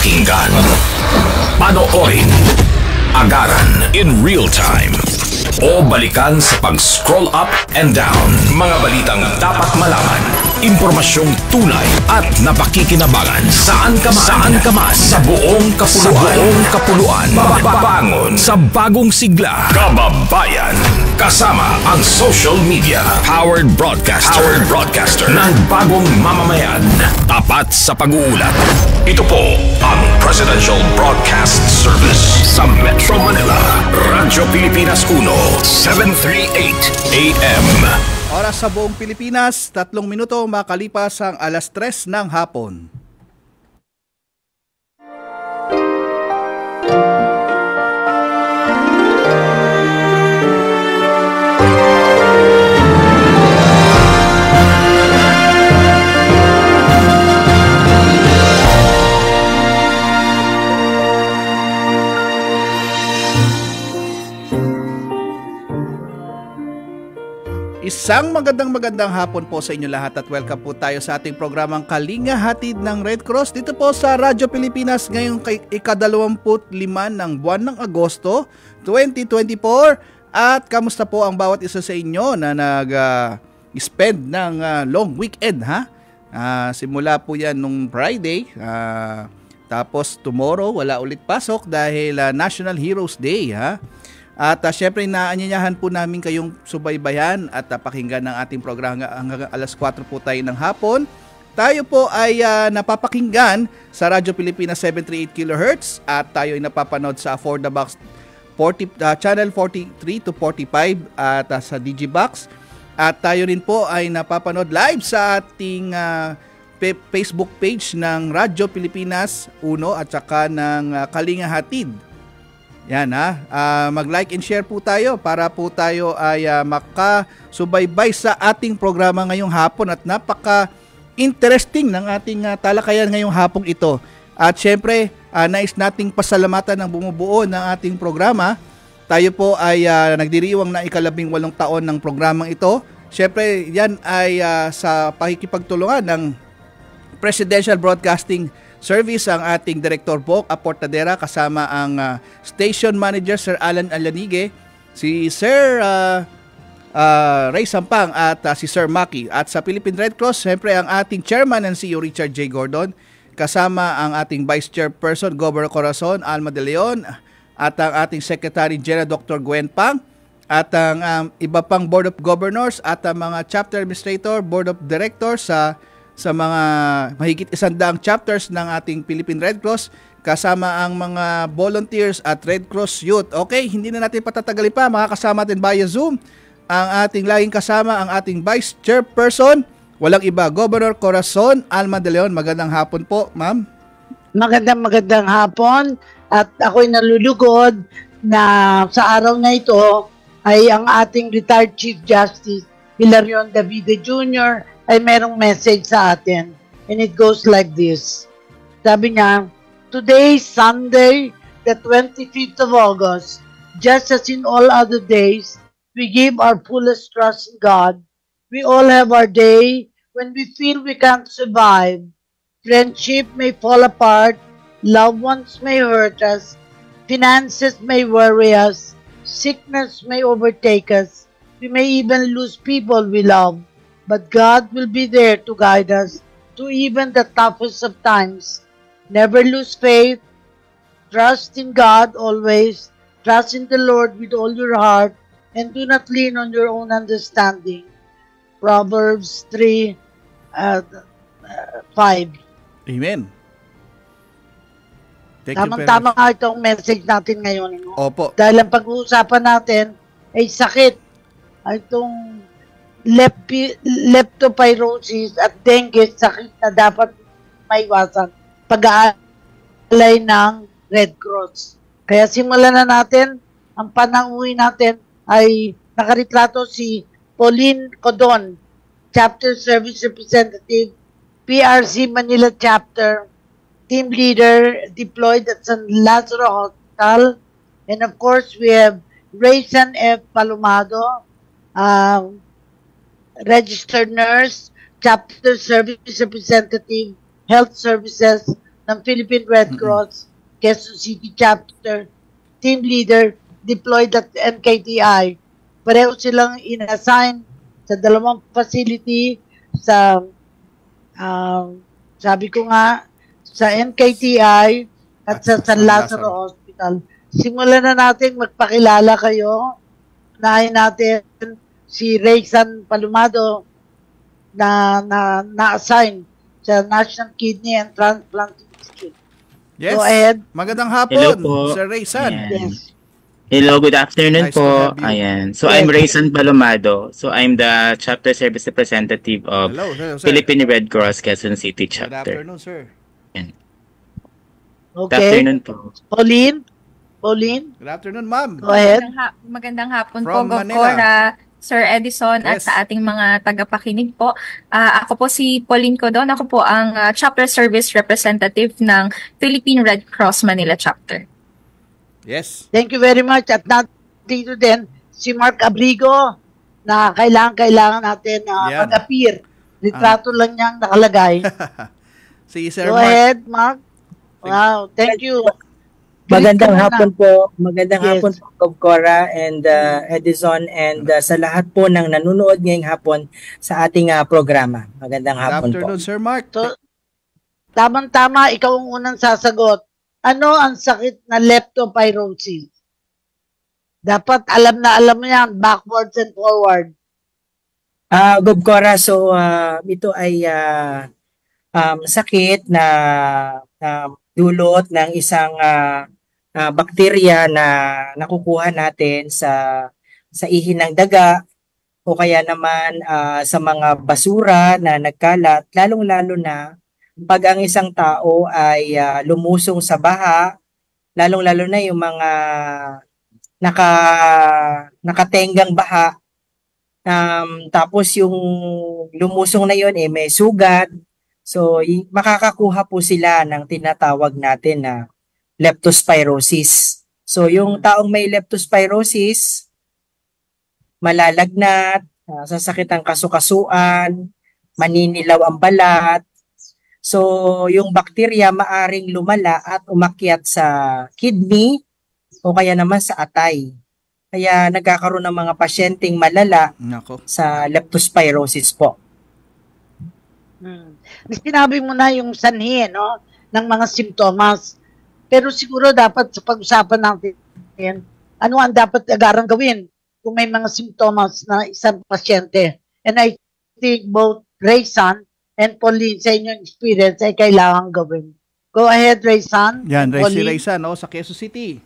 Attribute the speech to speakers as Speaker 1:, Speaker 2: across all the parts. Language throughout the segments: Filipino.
Speaker 1: Pakinggan, panoorin, agaran in real time, o balikan sa pag-scroll up and down. Mga balitang dapat malaman, impormasyong tunay at napakikinabangan. Saan ka man, sa buong kapuluan. Bangon sa bagong sigla. Kababayan, kasama ang social media. Powered broadcaster ng bagong mamamayan. Tapat sa pag-uulat. Ito po ang Presidential Broadcast Service sa Metro Manila. Radyo Pilipinas 1, 738 AM.
Speaker 2: Oras sa buong Pilipinas, 3 minuto makalipas ang 3:00 ng hapon. Isang magandang hapon po sa inyo lahat at welcome po tayo sa ating programang Kalinga Hatid ng Red Cross dito po sa Radyo Pilipinas ngayong ika-25 ng buwan ng Agosto 2024. At kamusta po ang bawat isa sa inyo na nag-spend ng long weekend ha? Simula po yan nung Friday, tapos tomorrow wala ulit pasok dahil National Heroes Day ha. At syempre naanyayahan po namin kayong subaybayan at pakinggan ng ating programa hanggang 4:00 po tayo ng hapon. Tayo po ay napapakinggan sa Radyo Pilipinas 738 kHz at tayo ay napapanood sa Affordabox channel 43 to 45 at sa Digibox. At tayo rin po ay napapanood live sa ating Facebook page ng Radyo Pilipinas 1 at saka ng Kalinga Hatid. Yan ha, mag-like and share po tayo para po tayo ay makasubaybay sa ating programa ngayong hapon at napaka-interesting ng ating talakayan ngayong hapong ito. At syempre, nais nating pasalamatan ng bumubuo ng ating programa. Tayo po ay nagdiriwang na ika-18 taon ng programang ito. Syempre, yan ay sa pakikipagtulungan ng Presidential Broadcasting Service ang ating Director Boc Aportadera kasama ang Station Manager Sir Alan Alanigue, si Sir Ray Sampang at si Sir Maki. At sa Philippine Red Cross, siyempre ang ating Chairman and CEO Richard J. Gordon, kasama ang ating Vice Chairperson Governor Corazon Alma de Leon at ang ating Secretary General Dr. Gwen Pang at ang iba pang Board of Governors at ang mga Chapter Administrator, Board of Directors sa mga mahigit 100 chapters ng ating Philippine Red Cross, kasama ang mga volunteers at Red Cross Youth. Okay, hindi na natin patatagalin pa, makakasama natin via Zoom ang ating laging kasama, ang ating Vice Chairperson, walang iba, Governor Corazon Alma de Leon. Magandang hapon po, ma'am.
Speaker 3: Magandang hapon at ako'y nalulugod na sa araw na ito ay ang ating retired Chief Justice Hilarion Davide Jr. ay merong message sa atin. And it goes like this. Sabi niya, today, Sunday, the 25th of August, just as in all other days, we give our fullest trust in God. We all have our day when we feel we can't survive. Friendship may fall apart, loved ones may hurt us, finances may worry us, sickness may overtake us, we may even lose people we love. But God will be there to guide us to even the toughest of times. Never lose faith. Trust in God always. Trust in the Lord with all your heart and do not lean on your own understanding. Proverbs 3:5.
Speaker 2: Amen.
Speaker 3: Tamang-tama nga itong message natin ngayon.
Speaker 2: Opo.
Speaker 3: Dahil ang pag-uusapan natin ay sakit. Itong leptopyrosis at dengue, sakit na dapat maiwasan pag-aalay ng Red Cross. Kaya simulan na natin. Ang pananguhin natin ay nakaritrato si Pauline Codon, Chapter Service Representative, PRC Manila Chapter, Team Leader deployed at San Lazaro Hospital. And of course, we have Raysan F. Palomado, Registered Nurse, Chapter Service Representative, Health Services, ng Philippine Red Cross, Quezon City Chapter, team leader, deployed at NKTI. Pareho silang in-assign sa dalawang facility sa, sabi ko nga, sa NKTI at sa San Lazaro Hospital. Simulan na natin magpakilala kayo. Unahin natin si Raysan Palumado na-assign sa National Kidney and Transplant Institute.
Speaker 2: Yes.
Speaker 3: Go ahead.
Speaker 2: Magandang hapon,
Speaker 4: Hello po.
Speaker 2: Sir Raysan.
Speaker 3: Yes.
Speaker 4: Hello, good afternoon
Speaker 2: Nice to
Speaker 4: po.
Speaker 2: have you.
Speaker 4: Ayan. So,
Speaker 3: Yes.
Speaker 4: I'm Raysan Palomado. So, I'm the Chapter Service Representative of
Speaker 2: Hello, sir.
Speaker 4: Philippine Red Cross Quezon City
Speaker 2: Good
Speaker 4: Chapter.
Speaker 2: afternoon, sir.
Speaker 4: Good
Speaker 3: Okay.
Speaker 4: afternoon po.
Speaker 3: Pauline?
Speaker 2: Good afternoon, ma'am.
Speaker 3: Go ahead.
Speaker 5: Magandang hapon
Speaker 2: From
Speaker 5: po,
Speaker 2: Manila.
Speaker 5: Gokora, Sir Edison, at
Speaker 2: Yes.
Speaker 5: sa ating mga tagapakinig po. Ako po si Pauline Codon. Ako po ang Chapter Service Representative ng Philippine Red Cross Manila Chapter.
Speaker 2: Yes.
Speaker 3: Thank you very much. At dito din, si Mark Abrigo, na kailangan natin
Speaker 2: Yan.
Speaker 3: mag-appear. Litrato lang niyang nakalagay.
Speaker 2: Si Sir
Speaker 3: Go
Speaker 2: Mark.
Speaker 3: ahead, Mark. Wow, thank you.
Speaker 6: Magandang
Speaker 3: Greet ka
Speaker 6: hapon
Speaker 3: muna.
Speaker 6: po. Magandang
Speaker 3: Yes.
Speaker 6: hapon po, Cora and Edison and sa lahat po ng nanonood ngayong hapon sa ating programa. Magandang
Speaker 2: Good
Speaker 6: hapon po.
Speaker 2: afternoon, Sir Mark.
Speaker 3: So, tamang-tama, ikaw ang unang sasagot. Ano ang sakit na leptopyrosis? Dapat alam na alam mo yan, backwards and forward.
Speaker 6: Cora, so ito ay sakit na dulot ng isang bakterya na nakukuha natin sa ihi ng daga o kaya naman sa mga basura na nagkalat, lalong-lalo na pag ang isang tao ay lumusong sa baha, lalong-lalo na yung mga nakatenggang baha, tapos yung lumusong na yun may sugat, so makakakuha po sila ng tinatawag natin na leptospirosis. So yung taong may leptospirosis, malalagnat, sasakit ang kasukasuan, maninilaw ang balat. So yung bakterya maaring lumala at umakyat sa kidney o kaya naman sa atay. Kaya nagkakaroon ng mga pasyenteng malala
Speaker 2: Nako.
Speaker 6: sa leptospirosis po.
Speaker 3: Sinabi mo na yung sanhi, no, ng mga simptomas. Pero siguro dapat sa pag-usapan natin, ano ang dapat agarang gawin kung may mga simptomas na isang pasyente. And I think both Raysan and Pauline sa inyong experience ay kailangan gawin. Go ahead, Raysan.
Speaker 2: Yan, si
Speaker 3: Pauline.
Speaker 2: Raysan, no, sa Quezon City.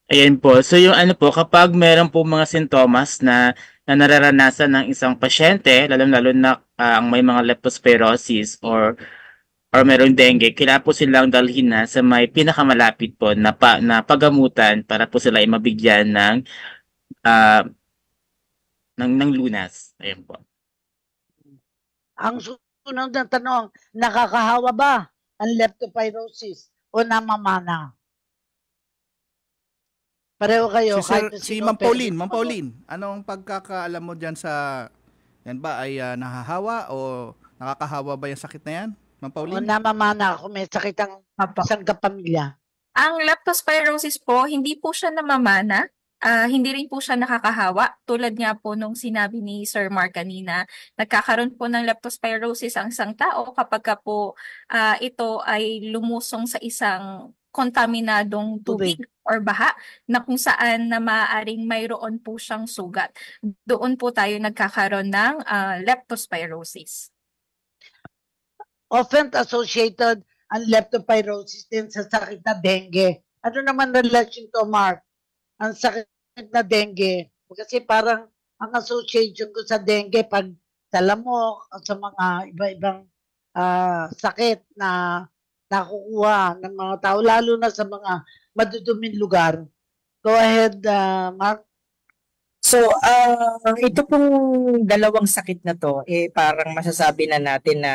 Speaker 4: Ayan po. So, yung po, kapag meron po mga sintomas na nararanasan ng isang pasyente, lalo na ang may mga leptospirosis or meron dengue, kailangan po silang dalhin na sa may pinakamalapit po na pagamutan para po sila ay mabigyan ng lunas. Ayan po.
Speaker 3: Ang sunod na tanong, nakakahawa ba ang leptopyrosis o namamana? Pareho kayo.
Speaker 2: Si Ma'am Pauline, Ma'am Pauline, anong pagkakaalam mo dyan sa, yan ba ay nahahawa o nakakahawa ba yung sakit na yan? Ma'am
Speaker 3: O
Speaker 2: Pauline?
Speaker 3: namamana kung may sakit ang isang kapamilya.
Speaker 5: Ang leptospirosis po, hindi po siya namamana. Hindi rin po siya nakakahawa. Tulad nga po nung sinabi ni Sir Mark kanina, nagkakaroon po ng leptospirosis ang isang tao kapag ka po ito ay lumusong sa isang kontaminadong tubig or baha na kung saan na maaaring mayroon po siyang sugat. Doon po tayo nagkakaroon ng leptospirosis.
Speaker 3: Often associated ang leptopyrosis din sa sakit na dengue. Ano naman relation to, Mark? Ang sakit na dengue. Kasi parang ang association ko sa dengue pag sa lamok at sa mga iba-ibang sakit na nakukuha ng mga tao, lalo na sa mga maduduming lugar. Go ahead, Mark.
Speaker 6: So, ito pong dalawang sakit na to, parang masasabi na natin na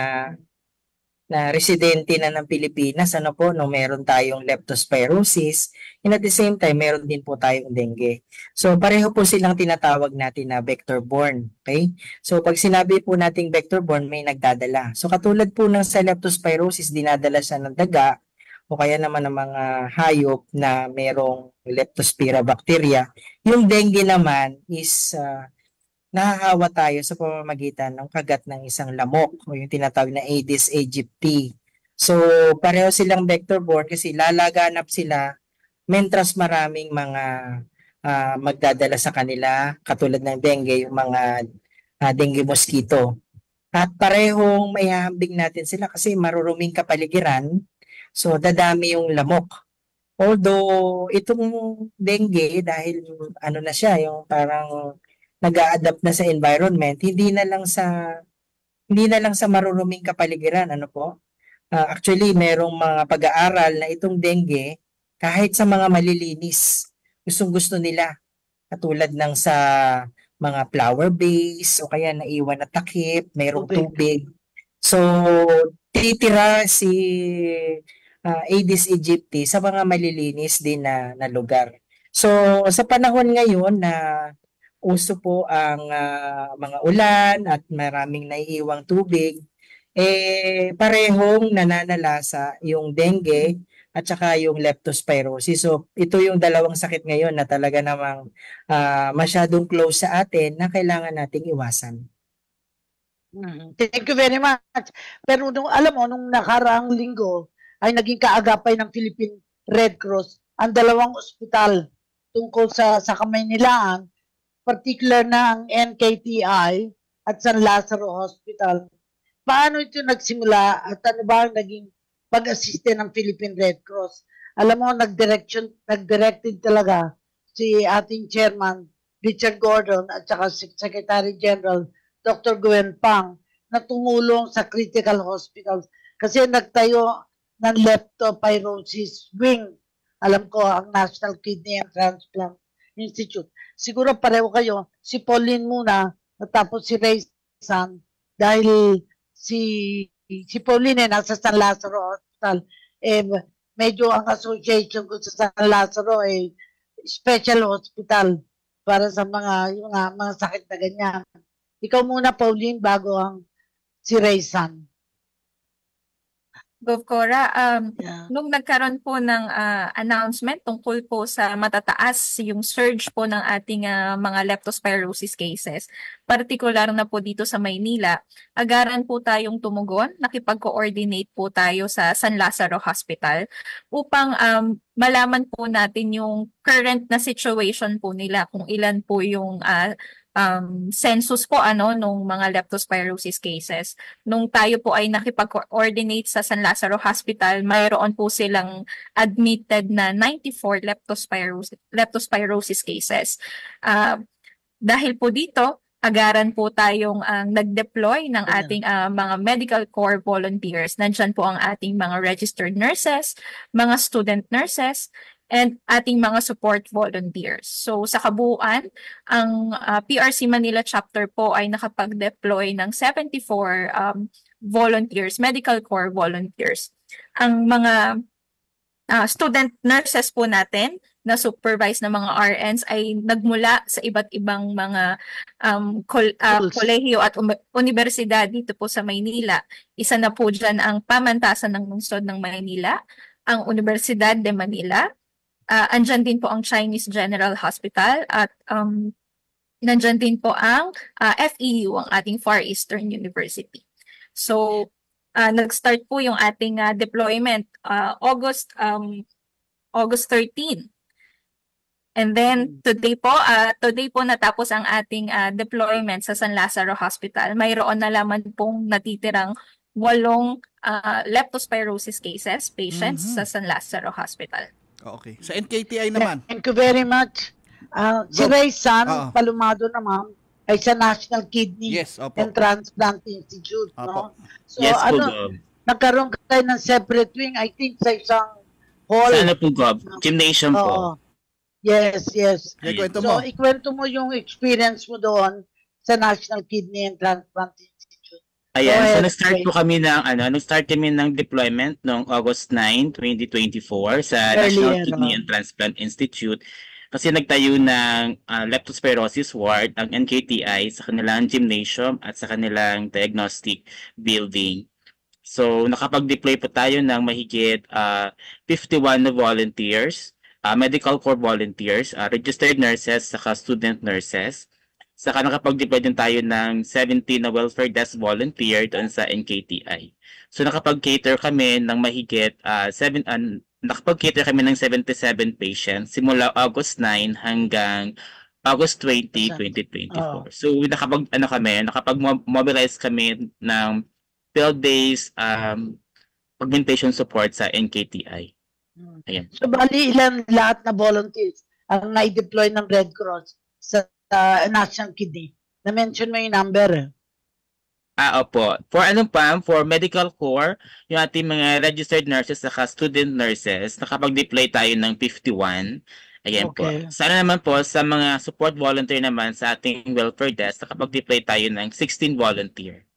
Speaker 6: na residente na ng Pilipinas, ano po, no, meron tayong leptospirosis, and at the same time, meron din po tayong dengue. So, pareho po silang tinatawag natin na vector-borne, okay? So, pag sinabi po nating vector-borne, may nagdadala. So, katulad po ng sa leptospirosis, dinadala siya ng daga, o kaya naman ng mga hayop na merong leptospira bacteria. Yung dengue naman is nahahawa tayo sa pamamagitan ng kagat ng isang lamok o yung tinatawag na Aedes aegypti. So, pareho silang vector-borne kasi lalaganap sila mentras maraming mga magdadala sa kanila, katulad ng dengue, yung mga dengue mosquito. At parehong may hahambing natin sila kasi maruruming kapaligiran, so dadami yung lamok. Although itong dengue, dahil ano na siya, yung parang nag-a-adapt na sa environment, hindi na lang sa maruruming kapaligiran, ano po? Actually, merong mga pag-aaral na itong dengue, kahit sa mga malilinis, gustong-gusto nila. Katulad ng sa mga flower base, o kaya naiwan na takip, mayroong tubig. So, titira si Aedes aegypti sa mga malilinis din na lugar. So, sa panahon ngayon na uso po ang mga ulan at maraming naiiwang tubig, parehong nananalasa yung dengue at saka yung leptospirosis. So, ito yung dalawang sakit ngayon na talaga namang masyadong close sa atin na kailangan nating iwasan.
Speaker 3: Thank you very much. Pero alam mo, nung nakaraang linggo, ay naging kaagapay ng Philippine Red Cross ang dalawang ospital tungkol sa Kamaynilaan, particular na ang NKTI at San Lazaro Hospital. Paano ito nagsimula at ano ba ang naging pag-assiste ng Philippine Red Cross? Alam mo, nag-directed talaga si ating chairman, Richard Gordon, at saka Secretary General, Dr. Gwen Pang, na tumulong sa critical hospitals kasi nagtayo ng leptospirosis wing. Alam ko, ang National Kidney and Transplant Institute. Siguro pareho kayo, si Pauline muna, at tapos si Ray San, dahil si Pauline nasa San Lazaro Hospital, medyo ang association ko sa San Lazaro special hospital para sa mga sakit na ganyan. Ikaw muna, Pauline, bago ang si Ray San.
Speaker 5: Gov Cora, nung nagkaroon po ng announcement tungkol po sa matataas yung surge po ng ating mga leptospirosis cases, partikular na po dito sa Maynila, agaran po tayong tumugon, nakipag-coordinate po tayo sa San Lazaro Hospital upang malaman po natin yung current na situation po nila, kung ilan po yung census po nung mga leptospirosis cases. Nung tayo po ay nakipag-coordinate sa San Lazaro Hospital, mayroon po silang admitted na 94 leptospirosis cases. Dahil po dito, agaran po tayong nag-deploy ng ating mga medical corps volunteers. Nandyan po ang ating mga registered nurses, mga student nurses, and ating mga support volunteers. So sa kabuuan, ang PRC Manila chapter po ay nakapag-deploy ng 74 volunteers, medical corps volunteers. Ang mga student nurses po natin na supervise ng mga RNs ay nagmula sa iba't ibang mga kolehiyo at universidad dito po sa Maynila. Isa na po dyan ang pamantasan ng lungsod ng Maynila, ang Universidad de Manila, andyan din po ang Chinese General Hospital at nandyan din po ang FEU, ang ating Far Eastern University. So, nag-start po yung ating deployment August 13. And then today po natapos ang ating deployment sa San Lazaro Hospital. Mayroon na lamang pong natitirang 8 leptospirosis cases, patients sa San Lazaro Hospital.
Speaker 2: Okay. Sa NKTI naman.
Speaker 3: Thank you very much. Si Ray San, Palumado naman, ay sa National Kidney and Transplant Institute. No? So,
Speaker 4: yes, po,
Speaker 3: nagkaroon kayo ng separate wing, I think, sa isang hall.
Speaker 4: Sana po, Gov. Gymnasium po.
Speaker 3: Yes.
Speaker 2: So,
Speaker 3: ikwento mo yung experience mo doon sa National Kidney and Transplant Institute.
Speaker 4: Ayan, so
Speaker 3: ahead,
Speaker 4: nag-start
Speaker 3: Ray.
Speaker 4: po kami ng nag-start kami ng deployment noong August 9, 2024 sa National
Speaker 3: Earlier,
Speaker 4: Kidney and Transplant Institute kasi nagtayo ng leptospirosis ward ang NKTI sa kanilang gymnasium at sa kanilang diagnostic building. So nakapag-deploy po tayo ng mahigit 51 na volunteers, medical corps volunteers, registered nurses, saka student nurses. Saka nakapag-deploy din tayo ng 17 na welfare desk volunteer doon sa NKTI. So nakapag-cater kami ng mahigit nakapag-cater kami ng 77 patients simula August 9 hanggang August 20, 2024. So nakapag-mobilize kami ng field-based augmentation support sa NKTI. Ayan.
Speaker 3: So, bali ilan lahat na volunteers ang na-deploy ng Red Cross sa National Kidney? Na-mention mo yung number.
Speaker 4: Opo. For medical corps, yung ating mga registered nurses saka student nurses, nakapag-deploy tayo ng 51. Ayan
Speaker 3: Okay.
Speaker 4: po. Sana naman po, sa mga support volunteer naman sa ating welfare desk, nakapag-deploy tayo ng 16 volunteer.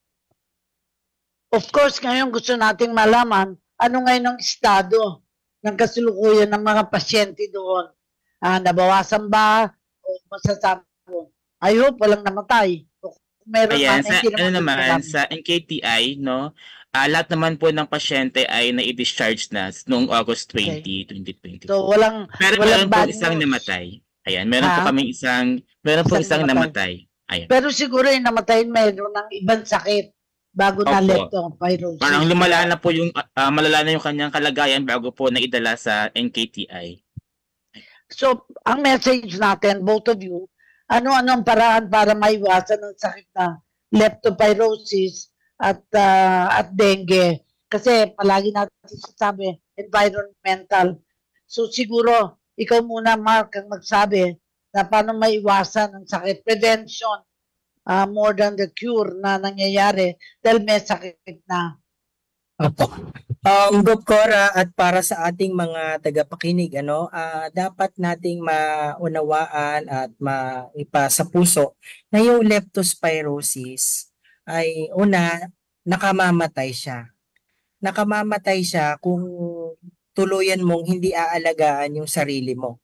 Speaker 3: Of course, ngayon gusto nating malaman ano ngayon ang estado ng kasalukuyan ng mga pasyente doon. Nabawasan ba o masasabi mo? I hope walang namatay. Kung meron
Speaker 4: Ayan,
Speaker 3: man, hindi naman
Speaker 4: sa NKTI, no, lahat naman po ng pasyente ay na-discharge na noong August 20, 2024.
Speaker 3: So, walang
Speaker 4: Pero meron po
Speaker 3: bad
Speaker 4: isang
Speaker 3: news.
Speaker 4: namatay. Ayan, meron po isang namatay. Ayan.
Speaker 3: Pero siguro yung namatay meron ng ibang sakit bago na
Speaker 4: Opo.
Speaker 3: leptospirosis.
Speaker 4: Parang lumala na po malala na yung kanyang kalagayan bago po naidala sa NKTI.
Speaker 3: So, ang message natin, both of you, ano-ano ang paraan para maiwasan ng sakit na leptospirosis at dengue? Kasi palagi natin sasabi, environmental. So, siguro, ikaw muna, Mark, ang magsabi na paano maiwasan ang sakit. Prevention, more than the cure na nangyayari dahil may sakit na.
Speaker 6: Opo. Gop Cora, at para sa ating mga tagapakinig, dapat nating maunawaan at maipasa puso na yung leptospirosis ay nakamamatay siya. Nakamamatay siya kung tuluyan mong hindi aalagaan yung sarili mo.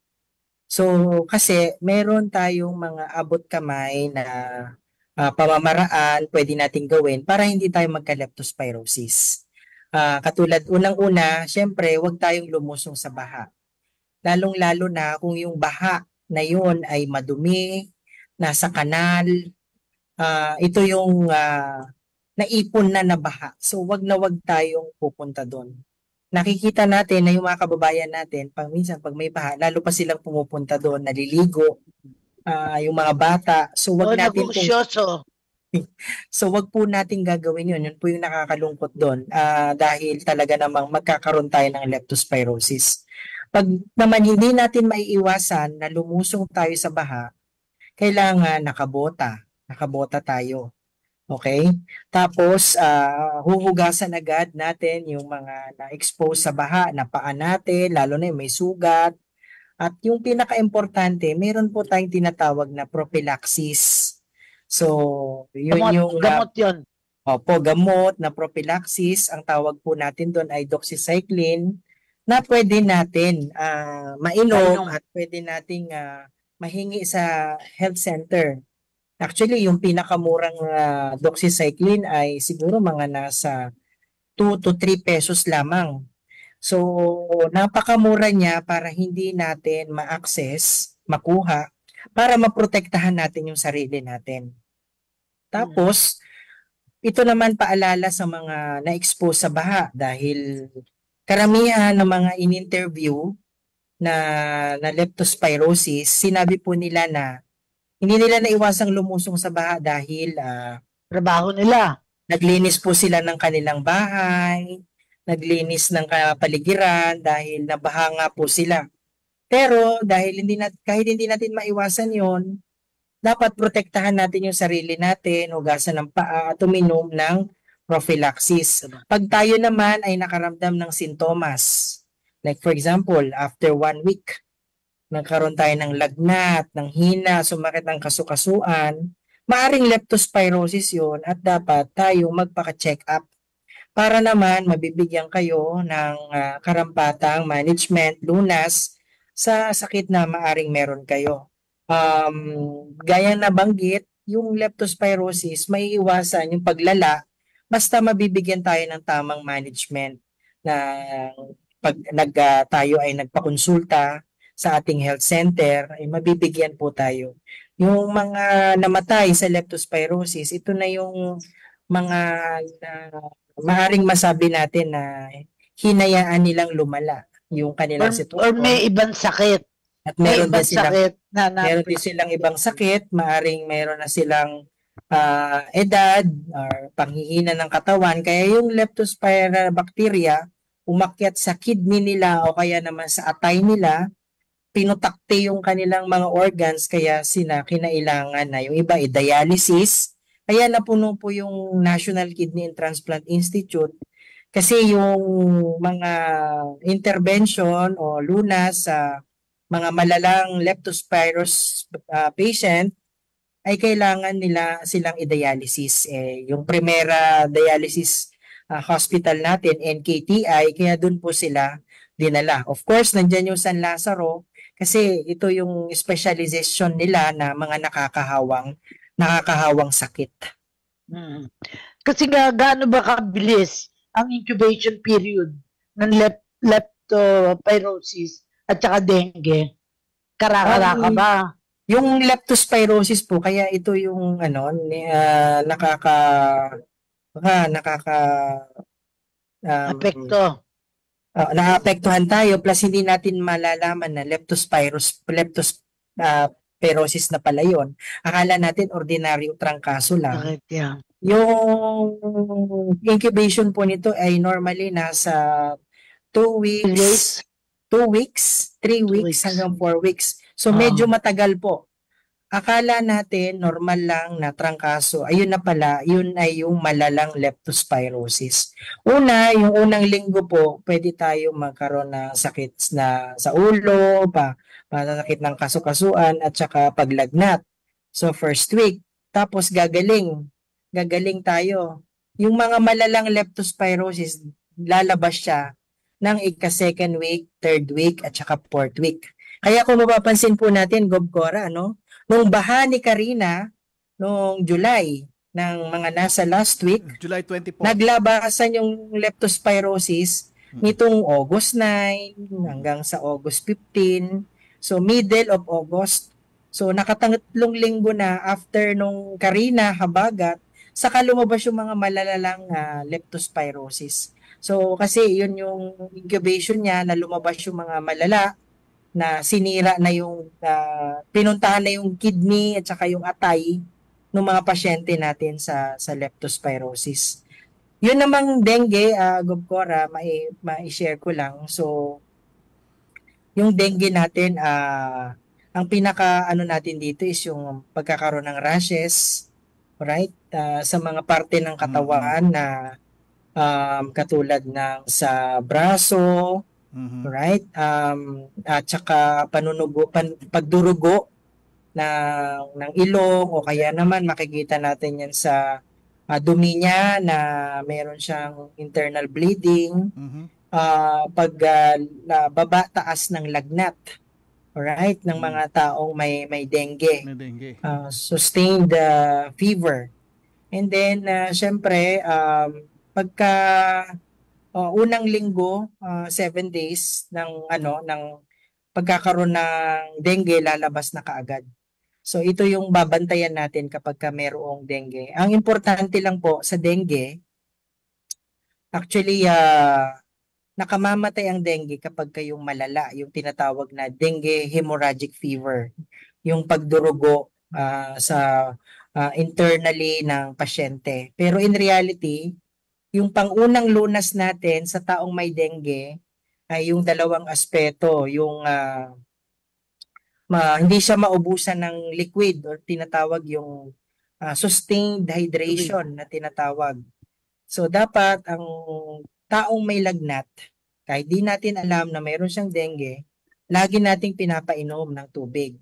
Speaker 6: So, kasi meron tayong mga abot kamay na pamamaraan pwede nating gawin para hindi tayo magka-leptospirosis. Katulad unang-una, syempre, huwag tayong lumusong sa baha. Lalong-lalo na kung yung baha na yun ay madumi, nasa kanal, ito yung naipon na baha. So, wag na wag tayong pupunta doon. Nakikita natin na yung mga kababayan natin, minsan pag may baha, lalo pa silang pumupunta doon, naliligo, yung mga bata. So, wag natin So, wag po nating gagawin yun. Yun po yung nakakalungkot doon dahil talaga namang magkakaroon tayo ng leptospirosis. Pag naman hindi natin maiiwasan na lumusong tayo sa baha, kailangan nakabota tayo. Okay? Tapos, huhugasan agad natin yung mga na-expose sa baha, na paa natin, lalo na yung may sugat. At yung pinaka-importante, meron po tayong tinatawag na prophylaxis. So, yun
Speaker 3: gamot yun.
Speaker 6: Opo, gamot na prophylaxis. Ang tawag po natin doon ay doxycycline na pwede natin mainom at pwede nating mahingi sa health center. Actually, yung pinakamurang doxycycline ay siguro mga nasa 2 to 3 pesos lamang. So, napakamura niya para hindi natin makuha, para maprotektahan natin yung sarili natin. Tapos, ito naman paalala sa mga na-expose sa baha dahil karamihan ng mga in-interview na leptospirosis, sinabi po nila na hindi nila naiwasang lumusong sa baha dahil
Speaker 3: trabaho nila.
Speaker 6: Naglinis po sila ng kanilang bahay, naglinis ng kapaligiran dahil nabaha nga po sila. Pero dahil kahit hindi natin maiwasan yon, dapat protektahan natin yung sarili natin, hugasan ng paa at uminom ng prophylaxis. Pag tayo naman ay nakaramdam ng sintomas, like for example, after 1 week, nagkaroon tayo ng lagnat, ng hina, sumakit ang kasukasuan, maaring leptospirosis yun at dapat tayong magpaka-check up para naman mabibigyan kayo ng karampatang management, lunas sa sakit na maaring meron kayo. Gaya na banggit, yung leptospirosis, may iwasan yung paglala basta mabibigyan tayo ng tamang management na pag tayo ay nagpakonsulta sa ating health center, ay mabibigyan po tayo. Yung mga namatay sa leptospirosis, ito na yung mga maaring masabi natin na hinayaan nilang lumala yung kanilang
Speaker 3: Or
Speaker 6: sitwasyon.
Speaker 3: may ibang sakit.
Speaker 6: At
Speaker 3: May
Speaker 6: meron
Speaker 3: ibang
Speaker 6: din silang
Speaker 3: sakit na
Speaker 6: meron din silang ibang sakit, maaring meron na silang edad or panghihina ng katawan. Kaya yung leptospira bacteria umakyat sa kidney nila o kaya naman sa atay nila, pinutakte yung kanilang mga organs kaya kinailangan na yung iba dialysis. Kaya napuno po yung National Kidney and Transplant Institute kasi yung mga intervention o lunas sa mga malalang leptospirus patient ay kailangan nila silang i-dialysis. Yung Primera Dialysis Hospital natin, NKTI, kaya dun po sila dinala. Of course, nandyan yung San Lazaro kasi ito yung specialization nila na mga nakakahawang sakit.
Speaker 3: Kasi gaano ba kabilis ang incubation period ng leptospirosis at saka dengue? Kara-kara ba?
Speaker 6: Yung leptospirosis po, kaya ito yung
Speaker 3: Apekto.
Speaker 6: Naapektuhan tayo plus hindi natin malalaman na leptospirosis na pala yun. Akala natin ordinaryong trangkaso lang.
Speaker 3: Bakit yan?
Speaker 6: Yung incubation po nito ay normally nasa 2 weeks, 3 weeks hanggang 4 weeks. So medyo matagal po. Akala natin normal lang na trangkaso. Ayun na pala, yun ay yung malalang leptospirosis. Yung unang linggo po, pwede tayo magkaroon ng sakit na sa ulo, sakit ng kasukasuan at saka paglagnat. So first week, tapos gagaling tayo. Yung mga malalang leptospirosis, lalabas siya ng second week, third week at saka fourth week. Kaya kung mapapansin po natin, Gob Cora, nung baha ni Karina, nung July, ng mga nasa last week,
Speaker 2: July 24.
Speaker 6: naglabasan yung leptospirosis nitong August 9 hanggang sa August 15. So, middle of August. So, nakatangatlong linggo na after nung Karina habagat, saka lumabas yung mga malalalang leptospirosis. So, kasi yun yung incubation niya na lumabas yung mga malala na sinira na yung pinuntahan na yung kidney at saka yung atay ng mga pasyente natin sa leptospirosis. Yun namang dengue, Gob Cora, mai-share ko lang. So, yung dengue natin, ang pinaka natin dito is yung pagkakaroon ng rashes, right? Sa mga parte ng katawan na katulad ng sa braso, right? At saka pagdurugo ng ilong o kaya naman makikita natin yan sa dumi niya na meron siyang internal bleeding, baba taas ng lagnat, right? Ng mga taong may dengue. Sustained fever. And then syempre pagka unang linggo, 7 days ng pagkakaroon ng dengue, lalabas na kaagad. So ito yung babantayan natin kapag mayroong dengue. Ang importante lang po sa dengue, actually nakamamatay ang dengue kapag kayong malala, yung tinatawag na dengue hemorrhagic fever, yung pagdurugo sa internally ng pasyente. Pero in reality, yung pangunang lunas natin sa taong may dengue ay yung dalawang aspeto, yung hindi siya maubusan ng liquid or tinatawag yung sustained hydration na tinatawag. So dapat ang taong may lagnat, kahit di natin alam na mayroon siyang dengue, lagi nating pinapainom ng tubig.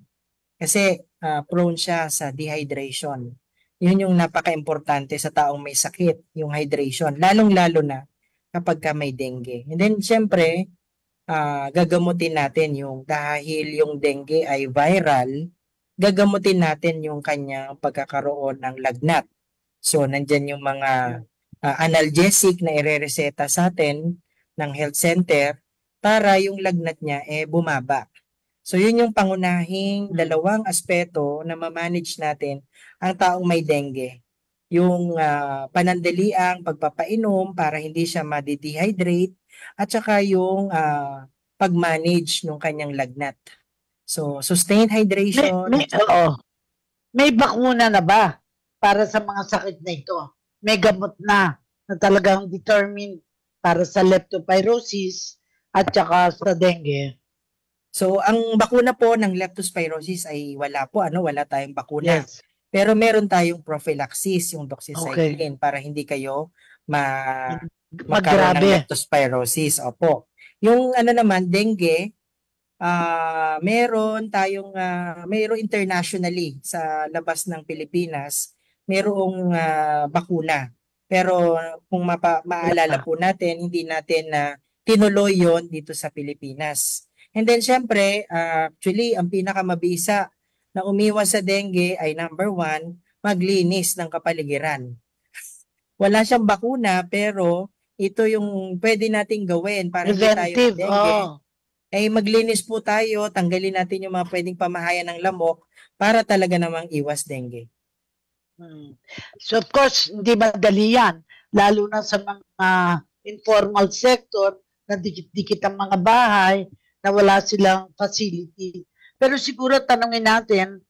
Speaker 6: Kasi prone siya sa dehydration. Yun yung napaka-importante sa taong may sakit, yung hydration. Lalong-lalo na kapag ka may dengue. And then, syempre, gagamutin natin dahil yung dengue ay viral, gagamutin natin yung kanyang pagkakaroon ng lagnat. So, nandyan yung mga analgesic na irereseta sa atin ng health center para yung lagnat niya bumaba. So, yun yung pangunahing dalawang aspeto na ma-manage natin ang taong may dengue. Yung panandaliang pagpapainom para hindi siya ma-dehydrate at saka yung pag-manage ng kanyang lagnat. So, sustained hydration.
Speaker 3: May bakuna na ba para sa mga sakit na ito? May gamot na talagang determined para sa leptospirosis at saka sa dengue?
Speaker 6: So, ang bakuna po ng leptospirosis ay wala tayong bakuna.
Speaker 3: Yes.
Speaker 6: Pero meron tayong prophylaxis, yung doxycycline, para hindi kayo magkaroon ng leptospirosis. Opo. Yung dengue, meron internationally sa labas ng Pilipinas, merong bakuna. Pero kung maalala po natin, hindi natin tinuloy yon dito sa Pilipinas. And then, syempre, actually, ang pinakamabisa na umiwas sa dengue ay number 1, maglinis ng kapaligiran. Wala siyang bakuna, pero ito yung pwede nating gawin para hindi tayo dengue. Maglinis po tayo, tanggalin natin yung mga pwedeng pamahayan ng lamok para talaga namang iwas dengue.
Speaker 3: So, of course, hindi madali yan. Lalo na sa mga informal sector na dikit-dikit ang mga bahay na wala silang facility. Pero siguro tanongin natin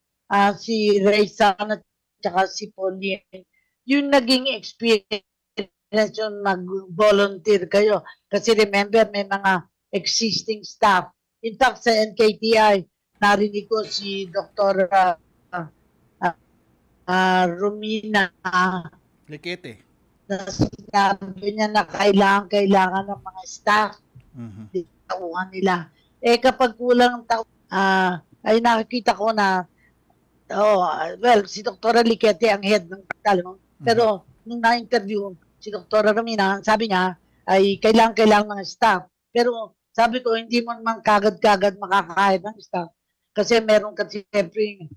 Speaker 3: si Raysan at saka si Pauline, yung naging experience yung mag-volunteer kayo. Kasi remember, may mga existing staff. In fact, sa NKTI, narinig ko si Dr. Romina
Speaker 2: Likete.
Speaker 3: Na sinabi niya na kailangan ng mga staff. Tauhan nila. Kapag kulang ang tao, ay nakikita ko na si Dr. Likete ang head ng talong. Pero nung na-interview si Dr. Romina, sabi niya ay kailangan mga staff. Pero sabi ko, hindi mo naman kagad-kagad makakahit ng staff. Kasi meron kasi siyempre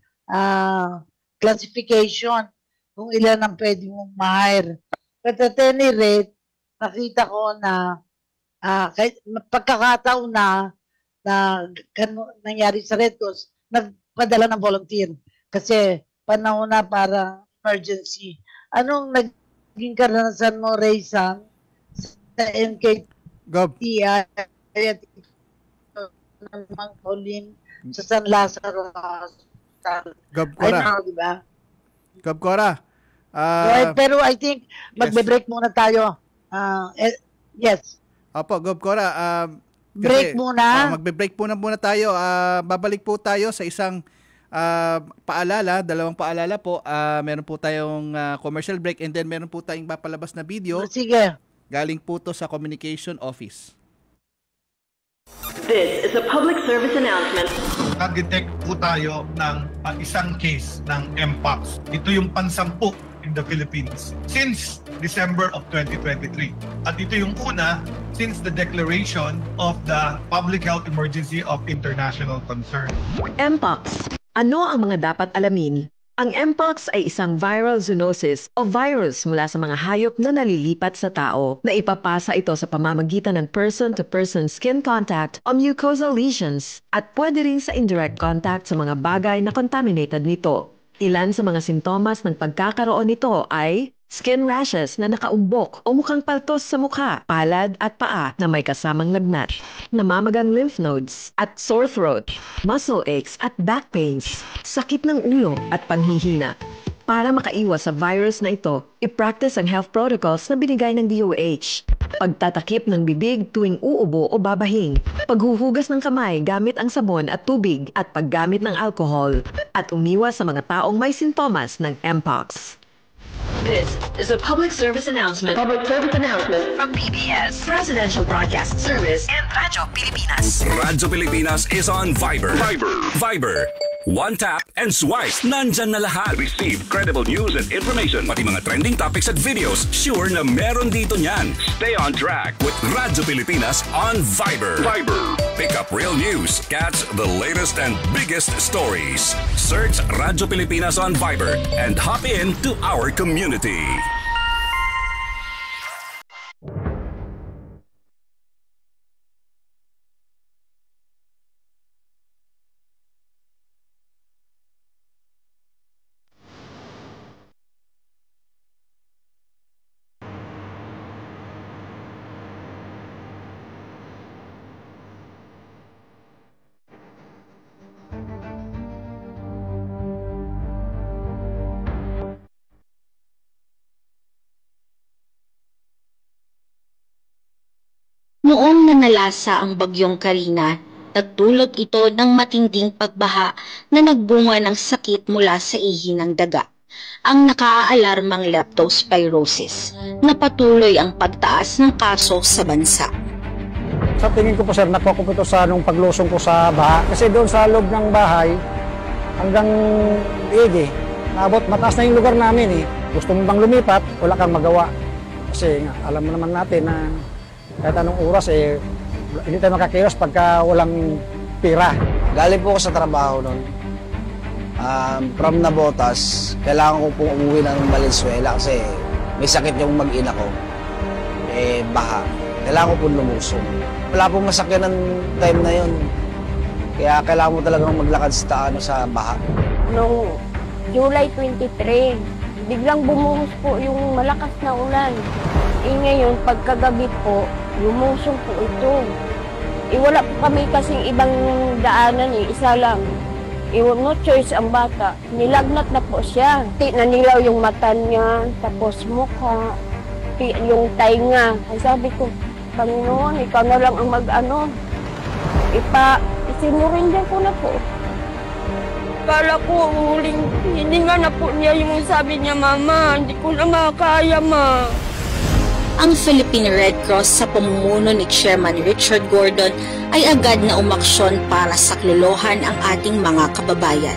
Speaker 3: classification kung ilan ang pwede mong ma-hire. But at any rate, nakita ko na pagkakataon na nangyari sa Red Cross, nagpadala ng volunteer. Kasi panahon na para emergency. Anong naging karanasan mo, Raysan, sa NKTI at ng Pauline sa San Lazaro Hospital?
Speaker 2: Gabcora.
Speaker 3: Diba?
Speaker 2: Gabcora.
Speaker 3: Right, pero I think magbe-break muna tayo. Yes.
Speaker 2: Opo, Gabcora.
Speaker 3: Break muna.
Speaker 2: Magbe-break muna tayo. Babalik po tayo sa isang dalawang paalala po. Meron po tayong commercial break and then meron po tayong papalabas na video.
Speaker 3: Sige.
Speaker 2: Galing po to sa Communication Office.
Speaker 7: This is a public service announcement.
Speaker 8: Nag-detect po tayo ng isang case ng Mpox. Ito yung pansampu in the Philippines since December of 2023. At ito yung una since the declaration of the public health emergency of international concern.
Speaker 7: Mpox. Ano ang mga dapat alamin? Ang Mpox ay isang viral zoonosis o virus mula sa mga hayop na nalilipat sa tao na ipapasa ito sa pamamagitan ng person-to-person skin contact o mucosal lesions at pwede rin sa indirect contact sa mga bagay na contaminated nito. Ilan sa mga sintomas ng pagkakaroon nito ay skin rashes na nakaumbok o mukhang paltos sa mukha, palad at paa na may kasamang lagnat, namamagang lymph nodes at sore throat, muscle aches at back pains, sakit ng ulo at panghihina. Para makaiwas sa virus na ito, i-practice ang health protocols na binigay ng DOH. Pagtatakip ng bibig tuwing uubo o babahing, paghuhugas ng kamay gamit ang sabon at tubig at paggamit ng alcohol, at umiwas sa mga taong may sintomas ng Mpox. This is a public service announcement. From PBS, Presidential Broadcast Service, and Radyo Pilipinas.
Speaker 1: Radyo Pilipinas is on Viber. Viber. One tap and swipe. Nandyan na lahat. Receive credible news and information. Pati mga trending topics at videos. Sure na meron dito niyan. Stay on track with Radyo Pilipinas on Viber. Pick up real news. Catch the latest and biggest stories. Search Radyo Pilipinas on Viber and hop in to our community.
Speaker 9: Noong nanalasa ang bagyong Karina, nagdulot ito ng matinding pagbaha na nagbunga ng sakit mula sa ihi ng daga, ang nakaalarmang leptospirosis, na patuloy ang pagtaas ng kaso sa bansa.
Speaker 10: Sa tingin ko po sir, nakukumpito sa nung paglusong ko sa baha. Kasi doon sa loob ng bahay, hanggang igi, naabot, mataas na yung lugar namin eh. Gusto mo bang lumipat, wala kang magawa. Kasi nga, alam mo naman natin na kahit anong oras eh, hindi tayo makakilos pagka walang pira.
Speaker 11: Galing po ako sa trabaho noon. From Navotas, kailangan ko pong umuwi ng Valenzuela kasi may sakit yung mag-ina ko. Eh, baha. Kailangan ko pong lumusong. Wala pong masakyan ng time na yun. Kaya kailangan mo talagang maglakad sa baha.
Speaker 12: Noong July 23, biglang bumuhos po yung malakas na ulan. Eh ngayon, pagkagabi po, lumusong po ito. Wala po kami kasing ibang daanan isa lang. No choice ang bata. Nilagnat na po siya. Nanilaw yung mata niya, tapos mukha, yung tainga. Ay sabi ko, Panginoon, ikaw na lang ang mag-ano. Isinurindan ko na po. Kala ko, huling hininga na po niya yung sabi niya, Mama, hindi ko na makakaya, Ma.
Speaker 9: Ang Philippine Red Cross sa pamumuno ni Chairman Richard Gordon ay agad na umaksyon para saklolohan ang ating mga kababayan.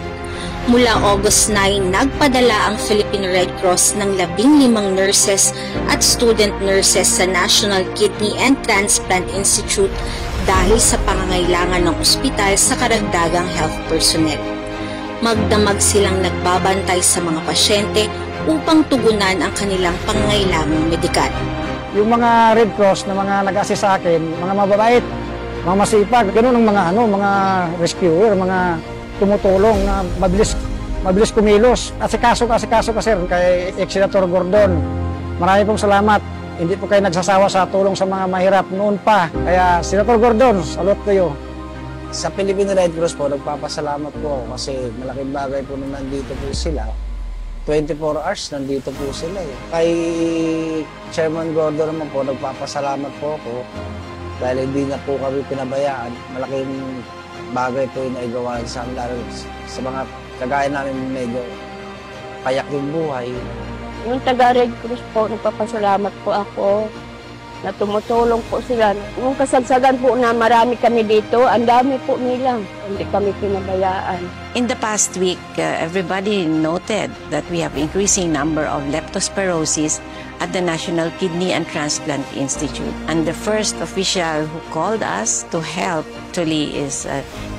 Speaker 9: Mula August 9, nagpadala ang Philippine Red Cross ng 15 nurses at student nurses sa National Kidney and Transplant Institute dahil sa pangangailangan ng ospital sa karagdagang health personnel. Magdamag silang nagbabantay sa mga pasyente upang tugunan ang kanilang pangangailangang medikal.
Speaker 10: Yung mga Red Cross na mga nag-assist sa akin, mga mababait, mga masipag, ganun ang mga rescuer, mga tumutulong na mabilis kumilos. Asikaso ka sir kay ex-Senator Gordon. Marami pong salamat. Hindi po kayo nagsasawa sa tulong sa mga mahirap noon pa. Kaya Senator Gordon, salute kayo.
Speaker 11: Sa Philippine Red Cross po, nagpapasalamat po ako kasi malaking bagay po na nandito po sila. 24 hours nandito po sila eh. Kay Chairman Gordon naman po, nagpapasalamat po ako dahil hindi na po kami pinabayaan. Malaking bagay po yung naigawa sa amin, lalo sa mga kagaya namin medyo payak yung buhay.
Speaker 12: Yung taga-Red Cross po, nagpapasalamat po ako na tumutulong po sila. Yung kasagsagan po na marami kami dito, ang dami po nila. Hindi kami pinabayaan.
Speaker 13: In the past week, everybody noted that we have increasing number of leptospirosis at the National Kidney and Transplant Institute. And the first official who called us to help actually is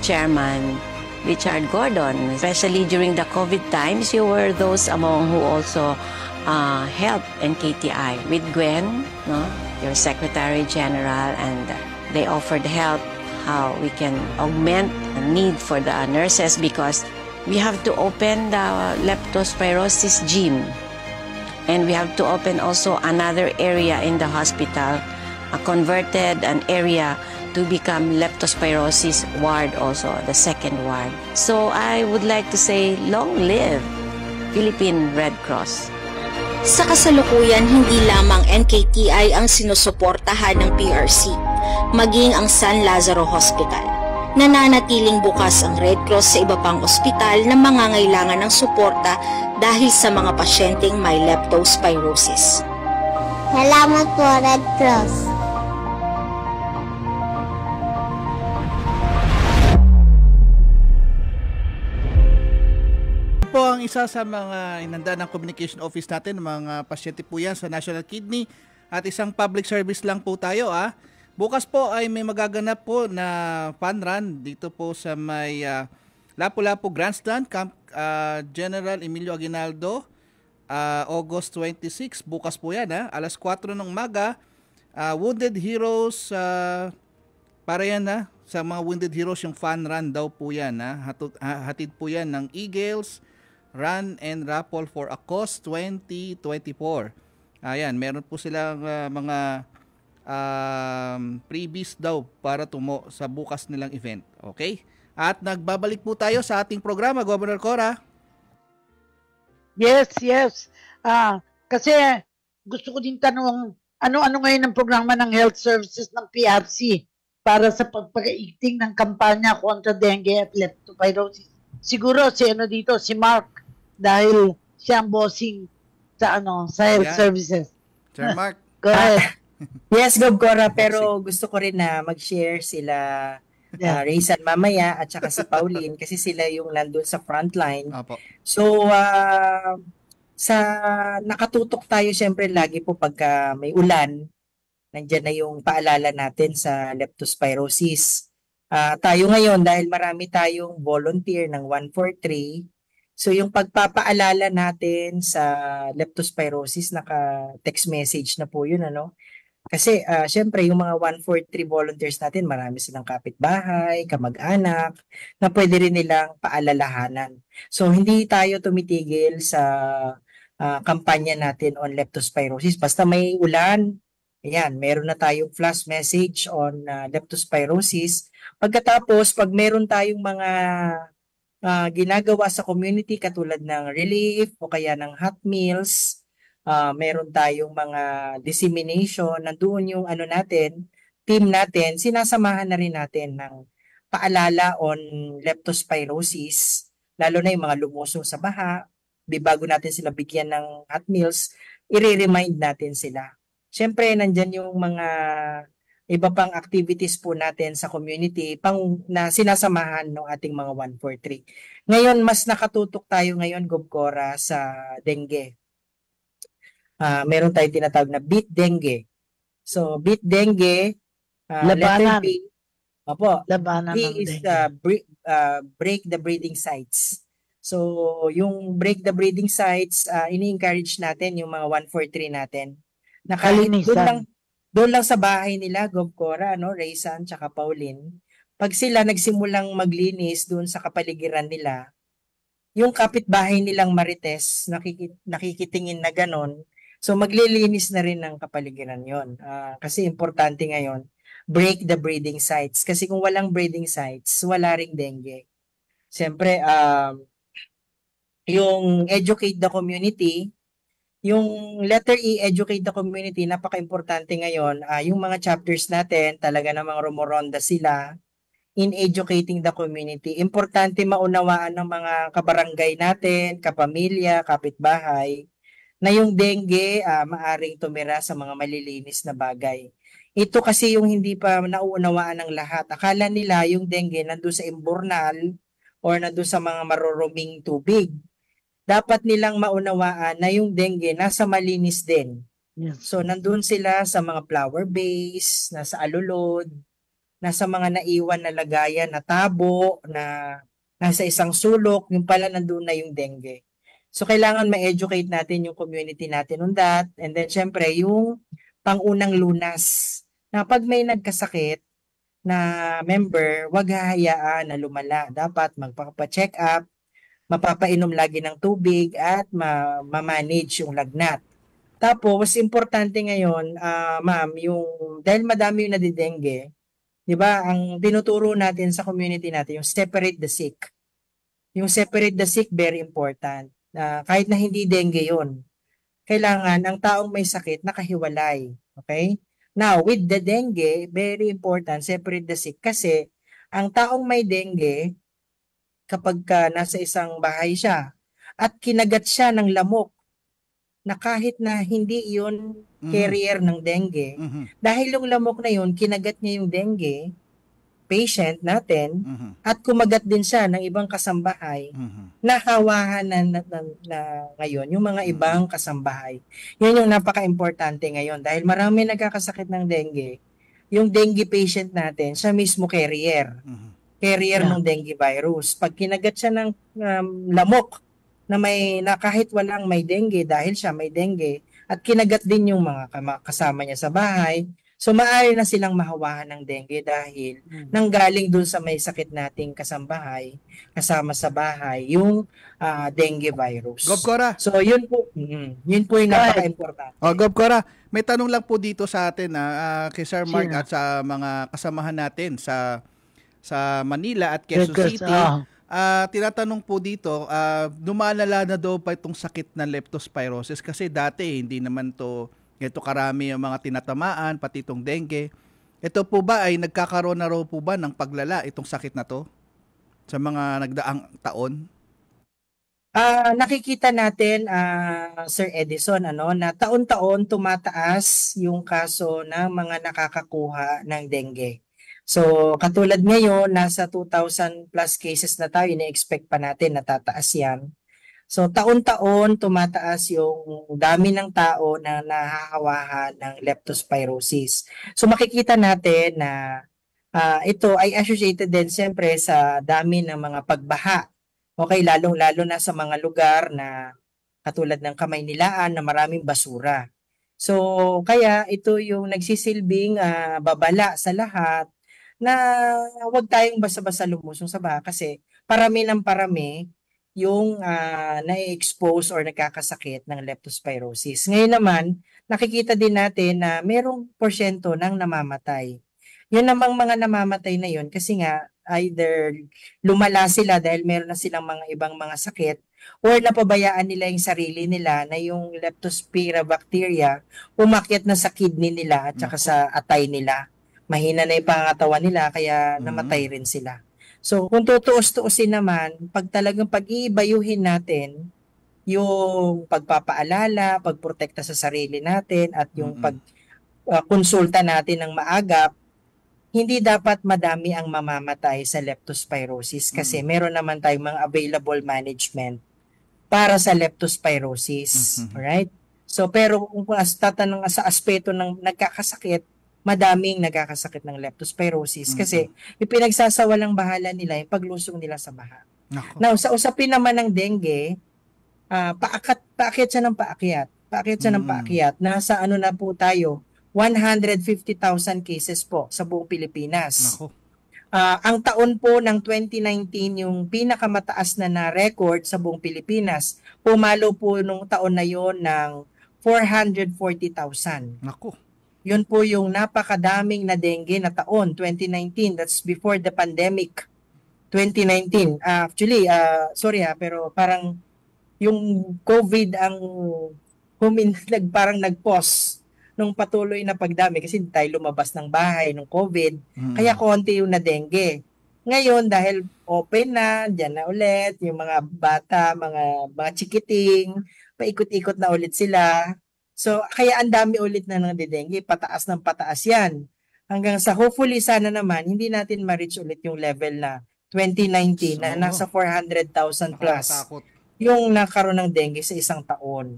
Speaker 13: Chairman Richard Gordon. Especially during the COVID times, you were those among who also helped NKTI with Gwen, no? Your Secretary General, and they offered help how we can augment the need for the nurses because we have to open the leptospirosis gym and we have to open also another area in the hospital, converted an area to become leptospirosis ward also, the second ward. So I would like to say long live Philippine Red Cross.
Speaker 9: Sa kasalukuyan, hindi lamang NKTI ang sinusuportahan ng PRC, maging ang San Lazaro Hospital. Nananatiling bukas ang Red Cross sa iba pang ospital na mangangailangan ng suporta dahil sa mga pasyenteng may leptospirosis.
Speaker 14: Salamat po, Red Cross.
Speaker 2: isa sa mga inanda ng communication office natin, mga pasyente po yan sa National Kidney, at isang public service lang po tayo. Bukas po ay may magaganap po na fun run dito po sa may Lapu-Lapu Grandstand, Camp General Emilio Aguinaldo, August 26. Bukas po yan, alas 4 ng umaga. Wounded Heroes, para yan sa mga Wounded Heroes, yung fun run daw po yan. Hatid po yan ng Eagles Run and Raffle for a Cause 2024. Ayan, meron po silang mga freebies daw para tumo sa bukas nilang event. Okay? At nagbabalik po tayo sa ating programa, Governor Cora.
Speaker 3: Yes. Kasi gusto ko din tanong, ano ngayon ang programa ng health services ng PRC para sa pagpagaiting ng kampanya kontra dengue at leptospirosis? Siguro si Mark, dahil siya ang bossing sa health services.
Speaker 2: Sir Mark.
Speaker 3: Go ahead.
Speaker 6: Yes, Gob Cora, pero gusto ko rin na mag-share sila Raysan mamaya at saka si Pauline kasi sila yung nandun sa frontline. So, nakatutok tayo syempre lagi po pagka may ulan, nandyan na yung paalala natin sa leptospirosis. Tayo ngayon, dahil marami tayong volunteer ng 143, so yung pagpapaalala natin sa leptospirosis, naka-text message na po yun, Kasi syempre yung mga 143 volunteers natin, marami silang kapitbahay, kamag-anak, na pwede rin nilang paalalahanan. So hindi tayo tumitigil sa kampanya natin on leptospirosis. Basta may ulan, ayan, meron na tayong flash message on leptospirosis. Pagkatapos, pag meron tayong mga ginagawa sa community katulad ng relief o kaya ng hot meals, meron tayong mga dissemination, nandoon yung team natin, sinasamahan na rin natin ng paalala on leptospirosis, lalo na yung mga lumusong sa baha, bago natin sila bigyan ng hot meals, i-remind natin sila. Siyempre, nandyan yung mga iba pang activities po natin sa community na sinasamahan ng ating mga 143. Ngayon, mas nakatutok tayo ngayon, Gob Cora, sa dengue. Meron tayong tinatawag na Beat Dengue. So, Beat Dengue, letter B,
Speaker 3: labanan ng
Speaker 6: is break the breeding sites. So, yung break the breeding sites, ini-encourage natin yung mga 143 natin. Doon lang sa bahay nila, Gob Cora, Raysan, tsaka Pauline, pag sila nagsimulang maglinis doon sa kapaligiran nila, yung kapitbahay nilang Marites, nakikitingin na ganon, so maglilinis na rin ng kapaligiran yon. Kasi importante ngayon, break the breeding sites. Kasi kung walang breeding sites, wala ring dengue. Siyempre, yung educate the community, yung letter E, educate the community, napaka-importante ngayon. Yung mga chapters natin, talaga namang rumoronda sila in educating the community. Importante maunawaan ng mga kabarangay natin, kapamilya, kapitbahay, na yung dengue maaring tumira sa mga malilinis na bagay. Ito kasi yung hindi pa nauunawaan ng lahat. Akala nila yung dengue nandun sa imburnal or nandun sa mga maruruming tubig. Dapat nilang maunawaan na yung dengue nasa malinis din. So, nandun sila sa mga flower base, nasa alulod, nasa mga naiwan na lagayan na tabo, na nasa isang sulok, yung pala nandun na yung dengue. So, kailangan ma-educate natin yung community natin on that. And then, syempre, yung pangunang lunas, na pag may nagkasakit na member, wag hahayaan na lumala. Dapat magpapa-check up, mapapainom lagi ng tubig at ma-manage yung lagnat. Tapos, importante ngayon, ma'am, dahil madami yung nadidengue, di ba, ang tinuturo natin sa community natin, yung separate the sick. Yung separate the sick, very important. Kahit na hindi dengue yun, kailangan ang taong may sakit nakahiwalay. Okay? Now, with the dengue, very important, separate the sick. Kasi, ang taong may dengue, kapag nasa isang bahay siya at kinagat siya ng lamok na kahit na hindi yun carrier ng dengue, dahil yung lamok na yun, kinagat niya yung dengue, patient natin at kumagat din siya ng ibang kasambahay, nahawahan na ngayon yung mga ibang kasambahay. Yun yung napaka-importante ngayon dahil marami nagkakasakit ng dengue. Yung dengue patient natin, siya mismo carrier. Carrier ng dengue virus. Pag kinagat siya ng lamok na kahit walang may dengue dahil siya may dengue at kinagat din yung mga kasama niya sa bahay, so maaari na silang mahawahan ng dengue dahil nanggaling dun sa may sakit nating kasambahay, kasama sa bahay, yung dengue virus.
Speaker 2: Gob Cora.
Speaker 6: So yun po yung napaka-importante.
Speaker 2: Gob Cora, may tanong lang po dito sa atin kay Sir Mark at sa mga kasamahan natin sa Manila at Quezon City. Tinatanong po dito, lumalala na daw pa itong sakit ng leptospirosis kasi dati hindi naman ito karami yung mga tinatamaan, pati itong dengue. Ito po ba ay nagkakaroon na raw po ba ng paglala itong sakit na to sa mga nagdaang taon?
Speaker 6: Nakikita natin, Sir Edison, na taon-taon tumataas yung kaso ng mga nakakakuha ng dengue. So, katulad ngayon, nasa 2,000 plus cases na tayo, ina-expect pa natin na tataas yan. So, taon-taon tumataas yung dami ng tao na nahahawahan ng leptospirosis. So, makikita natin na ito ay associated din siyempre sa dami ng mga pagbaha. Okay, lalong-lalo na sa mga lugar na katulad ng Kamaynilaan na maraming basura. So, kaya ito yung nagsisilbing babala sa lahat na huwag tayong basta-basta lumusong sa baha kasi parami ng parami yung na-expose or nagkakasakit ng leptospirosis. Ngayon naman, nakikita din natin na merong porsyento ng namamatay. Yun namang mga namamatay na yun kasi nga either lumala sila dahil meron na silang mga ibang mga sakit or napabayaan nila yung sarili nila na yung leptospira bacteria umakyat na sa kidney nila at saka sa atay nila. Mahina na yung pangangatawan nila kaya namatay rin sila. So, kung tutuos-tuusin naman, pag talagang pag-iibayuhin natin yung pagpapaalala, pagprotekta sa sarili natin at yung pagkonsulta natin ng maagap, hindi dapat madami ang mamamatay sa leptospirosis kasi meron naman tayong mga available management para sa leptospirosis. Alright? So, pero kung tatanong sa aspeto ng nagkakasakit, madaming nagkakasakit ng leptospirosis kasi yung pinagsasawalang bahala nila yung paglusong nila sa baha. Now, sa usapin naman ng dengue, paakyat siya ng paakyat. Paakyat siya ng paakyat. Nasa na po tayo, 150,000 cases po sa buong Pilipinas. Ang taon po ng 2019, yung pinakamataas na record sa buong Pilipinas, pumalo po nung taon na yon ng 440,000.
Speaker 2: Nako.
Speaker 6: Yun po yung napakadaming na dengue na taon, 2019. That's before the pandemic, 2019. Actually, sorry pero parang yung COVID ang parang nag-pause nung patuloy na pagdami kasi hindi tayo lumabas ng bahay nung COVID. Kaya konti yung na dengue. Ngayon, dahil open na, dyan na ulit, yung mga bata, mga chikiting, paikot-ikot na ulit sila. So, kaya ang dami ulit na ng dengue, pataas ng pataas yan. Hanggang sa hopefully sana naman, hindi natin ma-reach ulit yung level na 2019 na nasa 400,000 plus yung nakaroon ng dengue sa isang taon.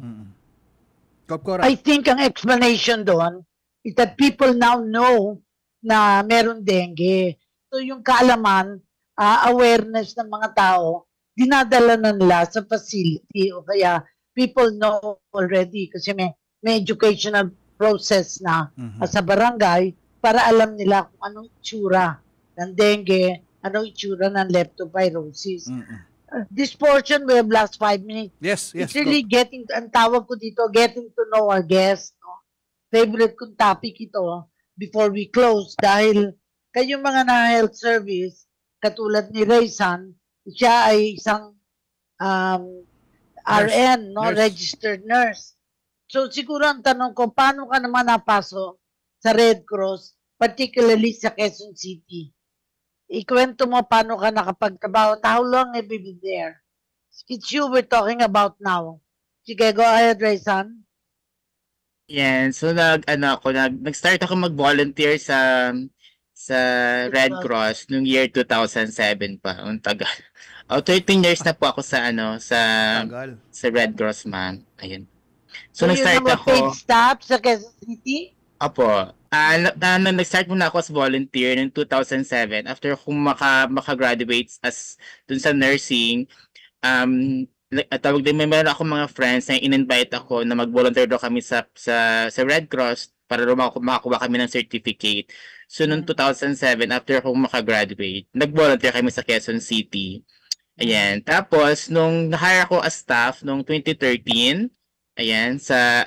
Speaker 3: I think ang explanation doon is that people now know na meron dengue. So yung kaalaman, awareness ng mga tao, dinadala na nila sa facility o kaya people know already kasi may educational process na sa barangay para alam nila kung anong itsura ng dengue, anong itsura ng leptospirosis. This portion, we have last 5 minutes.
Speaker 2: Yes.
Speaker 3: It's really ang tawag ko dito, getting to know our guests. No? Favorite kong topic ito before we close dahil kayong mga na-health service, katulad ni Raysan, siya ay isang RN, registered nurse. So siguro ang tanong ko, paano ka naman napasok sa Red Cross, particularly sa Quezon City? Ikwento mo paano ka nakapagtrabaho. How long have you been there? It's you we're talking about now. Sige, go ahead, Raysan.
Speaker 4: Yan, so nag-start ako mag-volunteer sa sa Red Cross nung year 2007 pa. Ang tagal. 13 years na po ako sa
Speaker 2: Tagal.
Speaker 4: sa Red Cross, ma'am. Ayun. So,
Speaker 3: So, yun
Speaker 4: nag-start
Speaker 3: ang paid
Speaker 4: ako.
Speaker 3: staff sa Quezon City?
Speaker 4: Apo. Nag-start muna ako as volunteer noong 2007 after kung maka-graduate as dun sa nursing. Tawag din, meron ako mga friends na in-invite ako na mag-volunteer daw kami sa Red Cross para makakuha kami ng certificate. So, noong 2007, after kung maka-graduate, nag-volunteer kami sa Quezon City. Ayan. Tapos, nung na-hire ako as staff noong 2013, ayan,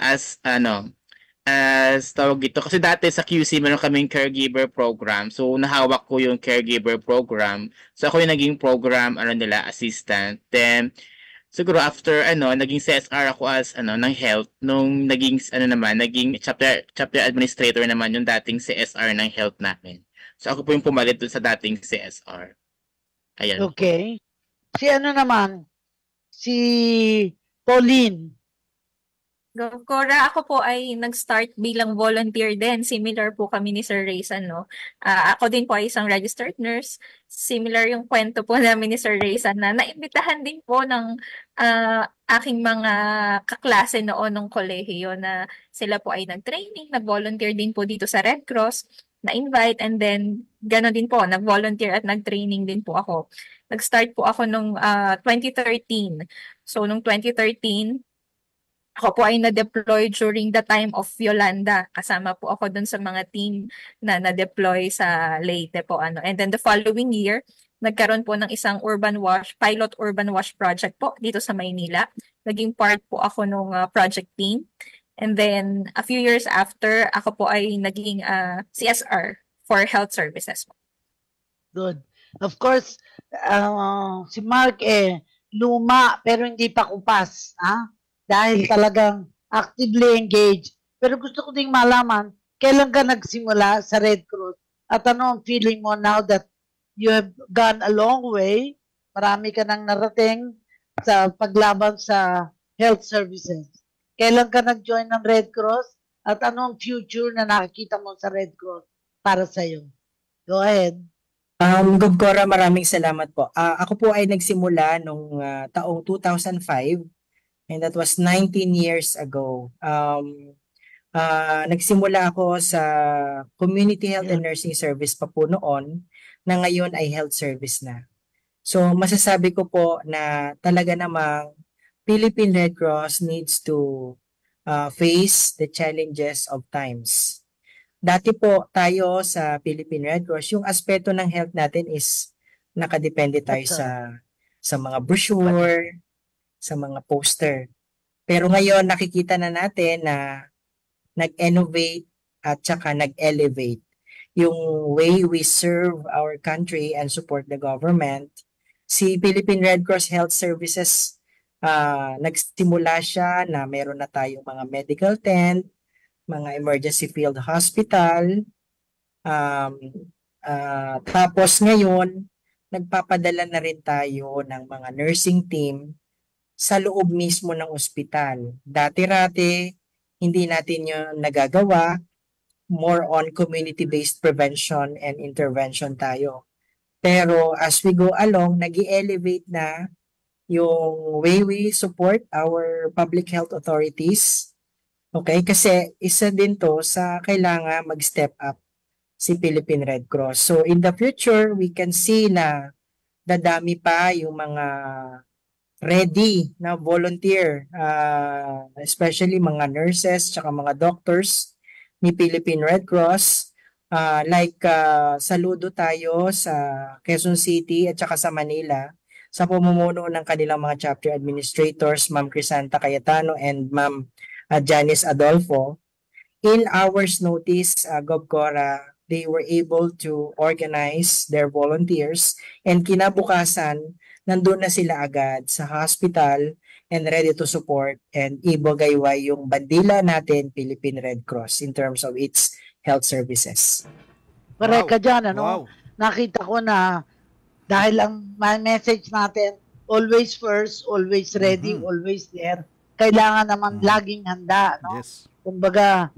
Speaker 4: as tawag dito. Kasi dati sa QC, meron kaming caregiver program. So, nahawak ko yung caregiver program. So, ako yung naging program, assistant. Then, siguro after, naging CSR ako as, ng health. Nung naging, naging chapter administrator naman yung dating CSR ng health namin. So, ako po yung pumalit dun sa dating CSR. Ayan.
Speaker 3: Okay. Si naman? Si Pauline.
Speaker 5: Cora, ako po ay nag-start bilang volunteer din. Similar po kami ni Sir Raysan, no? Ako din po ay isang registered nurse. Similar yung kwento po namin ni Sir Raysan na naimbitahan din po ng aking mga kaklase noon ng kolehiyo na sila po ay nag-training, nag-volunteer din po dito sa Red Cross, na-invite, and then gano'n din po, nag-volunteer at nag-training din po ako. Nag-start po ako nung 2013. So, nung 2013, ako po ay na-deploy during the time of Yolanda. Kasama po ako dun sa mga team na na-deploy sa Leyte po. And then the following year, nagkaroon po ng isang pilot urban wash project po dito sa Maynila. Naging part po ako nung project team. And then a few years after, ako po ay naging CSR for health services po.
Speaker 3: Good. Of course, si Mark luma pero hindi pa kupas. Dahil talagang actively engaged. Pero gusto ko ding malaman, kailan ka nagsimula sa Red Cross? At ano ang feeling mo now that you have gone a long way? Marami ka nang narating sa paglaban sa health services. Kailan ka nag-join ng Red Cross? At ano ang future na nakikita mo sa Red Cross para sa'yo? Go ahead.
Speaker 6: Cora, maraming salamat po. Ako po ay nagsimula nung taong 2005. And that was 19 years ago. Nagsimula ako sa Community Health and Nursing Service pa po noon, na ngayon ay health service na. So masasabi ko po na talaga namang Philippine Red Cross needs to face the challenges of times. Dati po tayo sa Philippine Red Cross, yung aspeto ng health natin is nakadepende tayo sa mga brochure, sa mga poster. Pero ngayon nakikita na natin na nag-innovate at saka nag-elevate yung way we serve our country and support the government. Si Philippine Red Cross Health Services, nagsimula siya na meron na tayong mga medical tent, mga emergency field hospital. Tapos ngayon, nagpapadala na rin tayo ng mga nursing team sa loob mismo ng ospital. Dati-rati, hindi natin yun nagagawa. More on community-based prevention and intervention tayo. Pero as we go along, nag-elevate na yung way we support our public health authorities. Okay? Kasi isa din to sa kailangan mag-step up si Philippine Red Cross. So in the future, we can see na dadami pa yung mga ready na volunteer, especially mga nurses tsaka mga doctors ni Philippine Red Cross. Saludo tayo sa Quezon City at saka sa Manila sa pamumuno ng kanilang mga chapter administrators, Ma'am Crisanta Cayetano and Ma'am Janice Adolfo. In hours notice, Gov Cora, they were able to organize their volunteers, and kinabukasan nandun na sila agad sa hospital and ready to support and ibagayway yung bandila natin, Philippine Red Cross, in terms of its health services.
Speaker 3: Correct ka dyan, Wow. Nakita ko na dahil ang message natin, always first, always ready, always there. Kailangan naman laging handa, no?
Speaker 2: Yes.
Speaker 3: Kumbaga,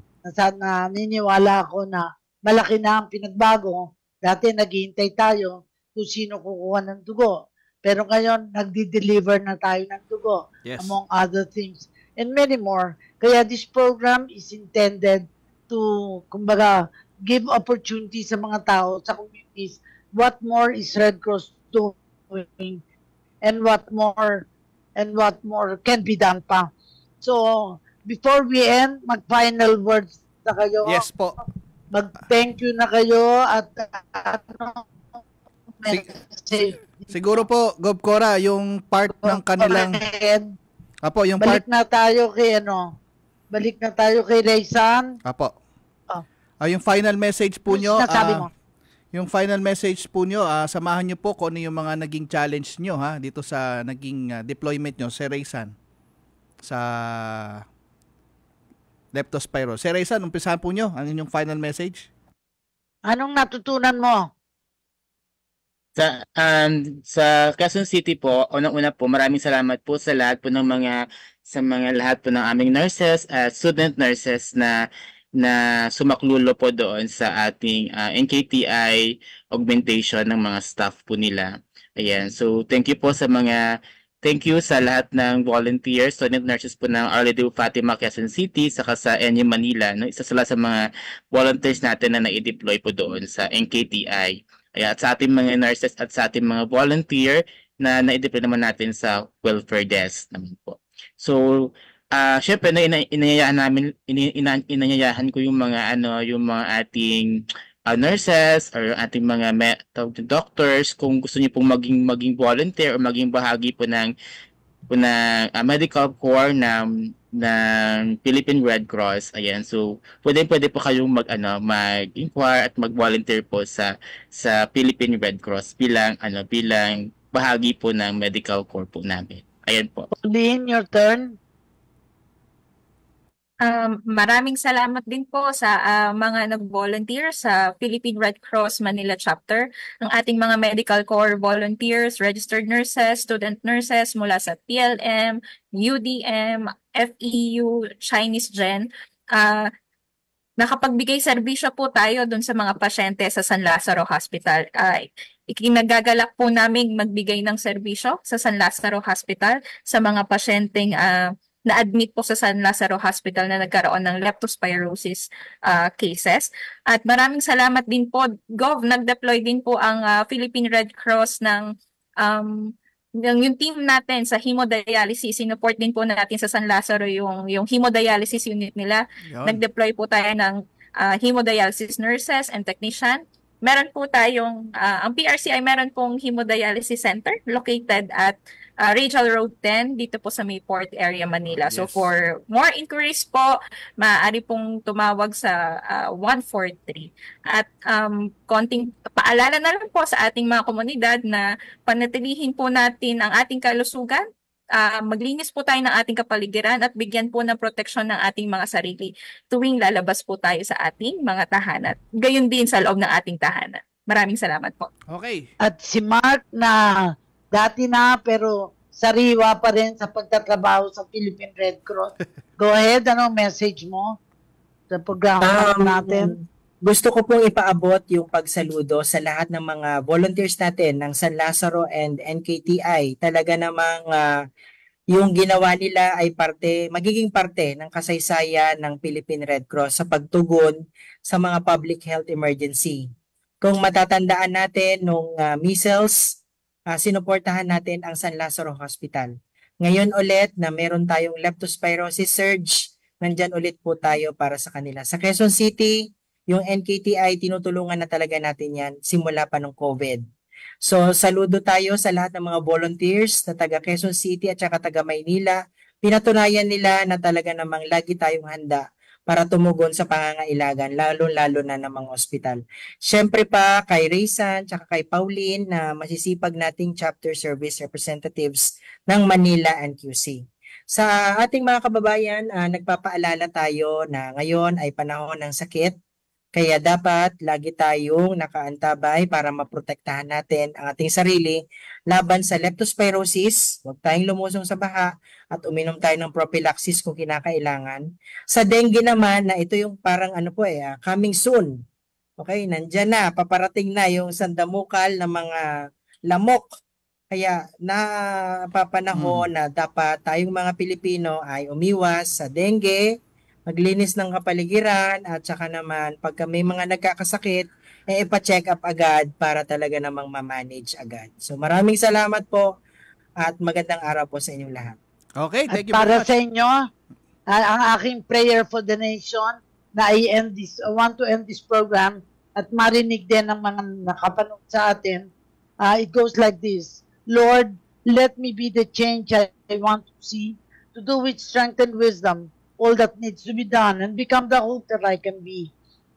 Speaker 3: naniniwala ako na malaki na ang pinagbago Dati naghihintay tayo kung sino kukuha ng dugo. Pero ngayon, nagdi-deliver na tayo ng dugo,
Speaker 2: Yes.
Speaker 3: among other things, and many more. Kaya this program is intended to, kumbaga, give opportunity sa mga tao, sa communities, what more is Red Cross doing, and what more can be done pa. So, before we end, mag-final words na kayo.
Speaker 2: Yes po.
Speaker 3: Mag-thank you na kayo at
Speaker 2: Siguro po, Gov Cora, yung part ng kanilang... Apo, yung part...
Speaker 3: Balik na tayo kay Raysan.
Speaker 2: Apo. Yung final message po nyo...
Speaker 3: Nasabi mo.
Speaker 2: Yung final message po nyo, samahan nyo po kung ano yung mga naging challenge nyo dito sa naging deployment nyo sa Raysan. Sa Leptospirosis. Si Raysan, umpisahan po nyo. Ano yung final message?
Speaker 3: Anong natutunan mo?
Speaker 4: Sa Quezon City po, unang-una po, maraming salamat po sa lahat po ng lahat po ng aming nurses at student nurses na sumaklulo po doon sa ating NKTI augmentation ng mga staff po nila. Ayan. So, thank you sa lahat ng volunteers, student nurses po ng Our Lady of Fatima, Quezon City, saka sa NU Manila. No? Isa sila sa mga volunteers natin na na-deploy po doon sa NKTI. Ayan, at sa ating mga nurses at sa ating mga volunteer na na-deploy naman natin sa welfare desk naman po. So, syempre inayayahan ko yung mga ating nurses or ating mga doctors kung gusto niyo pong maging volunteer o maging bahagi po ng medical corps ng Philippine Red Cross. Ayan, so pwede po kayong mag-inquire at mag-volunteer po sa Philippine Red Cross bilang bahagi po ng medical corps po namin. Ayan po.
Speaker 3: Lynn, your turn.
Speaker 5: Maraming salamat din po sa mga nag-volunteer sa Philippine Red Cross Manila Chapter, ng ating mga medical corps volunteers, registered nurses, student nurses mula sa PLM, UDM, FEU, Chinese Gen. Nakapagbigay serbisyo po tayo dun sa mga pasyente sa San Lazaro Hospital. Ikinagagalak po namin magbigay ng serbisyo sa San Lazaro Hospital sa mga pasyenteng na-admit po sa San Lazaro Hospital na nagkaroon ng leptospirosis cases. At maraming salamat din po, Gov, nag-deploy din po ang Philippine Red Cross ng yung team natin sa hemodialysis. Sinuport din po natin sa San Lazaro yung hemodialysis unit nila. Nag-deploy po tayo ng hemodialysis nurses and technician. Meron po tayong, ang PRC ay meron pong hemodialysis center located at Rachel Road 10 dito po sa Mayport area, Manila. Yes. So for more inquiries po, maaari pong tumawag sa 143. At konting paalala na lang po sa ating mga komunidad na panatilihin po natin ang ating kalusugan. Maglinis po tayo ng ating kapaligiran at bigyan po ng proteksyon ng ating mga sarili tuwing lalabas po tayo sa ating mga tahanan. Gayon din sa loob ng ating tahanan. Maraming salamat po.
Speaker 2: Okay.
Speaker 3: At si Mark na dati na pero sariwa pa rin sa pagtatrabaho sa Philippine Red Cross. Go ahead, anong message mo sa programa natin?
Speaker 6: Gusto ko pong ipaabot yung pagsaludo sa lahat ng mga volunteers natin ng San Lazaro and NKTI. Talaga namang yung ginawa nila ay magiging parte ng kasaysayan ng Philippine Red Cross sa pagtugon sa mga public health emergency. Kung matatandaan natin nung measles, sinuportahan natin ang San Lazaro Hospital. Ngayon ulit na meron tayong leptospirosis surge, nandyan ulit po tayo para sa kanila. Sa Quezon City, yung NKTI, tinutulungan na talaga natin yan simula pa ng COVID. So, saludo tayo sa lahat ng mga volunteers na taga Quezon City at saka taga Maynila. Pinatunayan nila na talaga namang lagi tayong handa para tumugon sa pangangailangan, lalo-lalo na ng mga ospital. Siyempre pa kay Raysan at kay Pauline na masisipag nating chapter service representatives ng Manila and QC. Sa ating mga kababayan, nagpapaalala tayo na ngayon ay panahon ng sakit. Kaya dapat lagi tayong nakaantabay para maprotektahan natin ang ating sarili laban sa leptospirosis. Huwag tayong lumusong sa baha at uminom tayo ng prophylaxis kung kinakailangan. Sa dengue naman, na ito yung parang coming soon. Okay, nandyan na, paparating na yung sandamukal ng mga lamok. Kaya napapanahon na dapat tayong mga Pilipino ay umiwas sa dengue, maglinis ng kapaligiran, at saka naman pagka may mga nagkakasakit, ipa-check up agad para talaga namang ma-manage agad. So maraming salamat po at magandang araw po sa inyong lahat.
Speaker 2: Okay, thank you
Speaker 3: para
Speaker 2: very much.
Speaker 3: sa inyo, ang aking prayer for the nation na I want to end this program at marinig din ng mga nakapanood sa atin. It goes like this. Lord, let me be the change I want to see, to do with strength and wisdom all that needs to be done, and become the hope that I can be.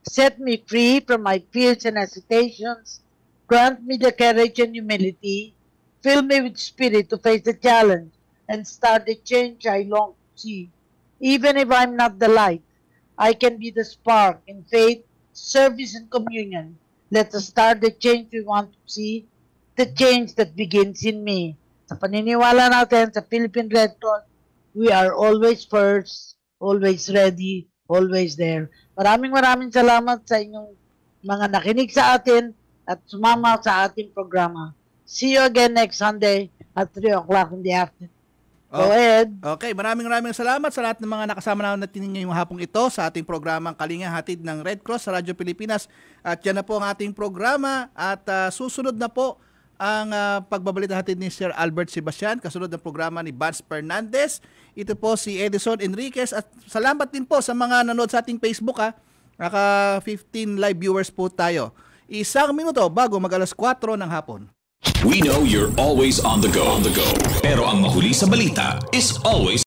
Speaker 3: Set me free from my fears and hesitations. Grant me the courage and humility. Fill me with spirit to face the challenge and start the change I long to see. Even if I'm not the light, I can be the spark in faith, service, and communion. Let us start the change we want to see, the change that begins in me. Sa paniniwala natin sa Philippine Red Cross, we are always first, always ready, always there. Maraming salamat sa inyong mga nakinig sa atin at sumama sa ating programa. See you again next Sunday at 3 o'clock in the afternoon. Go ahead.
Speaker 2: Okay, maraming salamat sa lahat ng mga nakasama natin ngayong hapong ito sa ating programang Kalinga Hatid ng Red Cross sa Radyo Pilipinas. At yan na po ang ating programa at susunod na po ang pagbabalita hatid ni Sir Albert Sebastian, kasunod ng programa ni Vance Fernandez. Ito po si Edison Enriquez at salamat din po sa mga nanood sa ating Facebook Naka 15 live viewers po tayo. 1 minuto bago mag-alas 4 ng hapon.
Speaker 1: We know you're always on the go. Pero ang mahuli sa balita is always